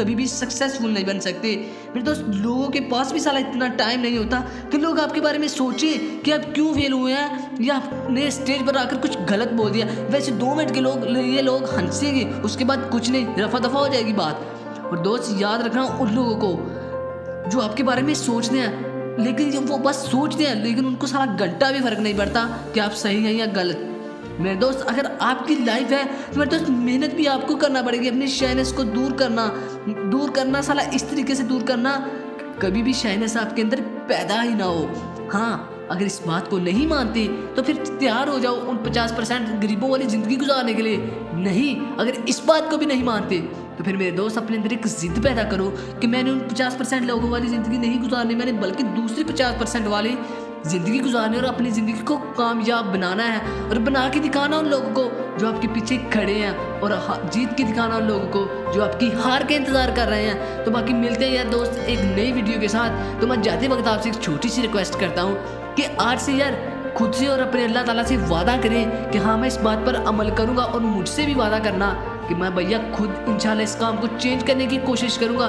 कभी भी सक्सेसफुल नहीं बन सकते मेरे दोस्त। लोगों के पास भी साला इतना टाइम नहीं होता कि लोग आपके बारे में सोचे कि आप क्यों फेल हुए हैं या आपने स्टेज पर आकर कुछ गलत बोल दिया। वैसे 2 मिनट के ये लोग हंसेंगे, उसके बाद कुछ नहीं, रफा दफा हो जाएगी बात। और दोस्त याद रखना उन लोगों को जो आपके बारे में सोचते हैं, लेकिन वो बस सोचते हैं, लेकिन उनको सारा घंटा भी फर्क नहीं पड़ता कि आप सही हैं या गलत। मेरे दोस्त अगर आपकी लाइफ है तो मेरे दोस्त मेहनत भी आपको करना पड़ेगी। अपनी शाइनेस को दूर करना साला इस तरीके से दूर करना कभी भी शाइनेस आपके अंदर पैदा ही ना हो। हाँ, अगर इस बात को नहीं मानते तो फिर तैयार हो जाओ उन 50% गरीबों वाली ज़िंदगी गुजारने के लिए। नहीं, अगर इस बात को भी नहीं मानते तो फिर मेरे दोस्त अपने अंदर एक जिद पैदा करो कि मैंने उन 50% लोगों वाली ज़िंदगी नहीं गुजारनी, मैंने बल्कि दूसरी 50% वाली ज़िंदगी गुजारनी और अपनी ज़िंदगी को कामयाब बनाना है और बना के दिखाना उन लोगों को जो आपके पीछे खड़े हैं और जीत के दिखाना उन लोगों को जो आपकी हार के इंतज़ार कर रहे हैं। तो बाकी मिलते हैं यार दोस्त एक नई वीडियो के साथ। तो मैं जाते वक्त आपसे एक छोटी सी रिक्वेस्ट करता हूँ कि आज से यार खुद से और अपने अल्लाह ताला से वादा करें कि हाँ मैं इस बात पर अमल करूँगा, और मुझसे भी वादा करना कि मैं भैया खुद इंशाल्लाह इस काम को चेंज करने की कोशिश करूँगा।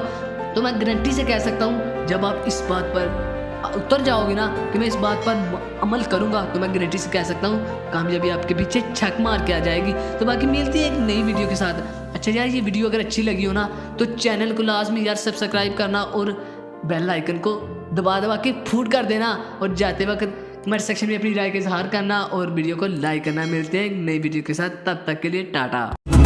तो मैं गारंटी से कह सकता हूँ जब आप इस बात पर उतर जाओगे ना कि मैं इस बात पर अमल करूंगा, तो मैं गारंटी से कह सकता हूँ कामयाबी आपके पीछे छक मार के आ जाएगी। तो बाकी मिलती है एक नई वीडियो के साथ। अच्छा यार, ये वीडियो अगर अच्छी लगी हो ना तो चैनल को लाजमी यार सब्सक्राइब करना और बेल आइकन को दबा के फूट कर देना, और जाते वक्त कमेंट सेक्शन में अपनी राय का इजहार करना और वीडियो को लाइक करना। मिलते हैं एक नई वीडियो के साथ, तब तक के लिए टाटा।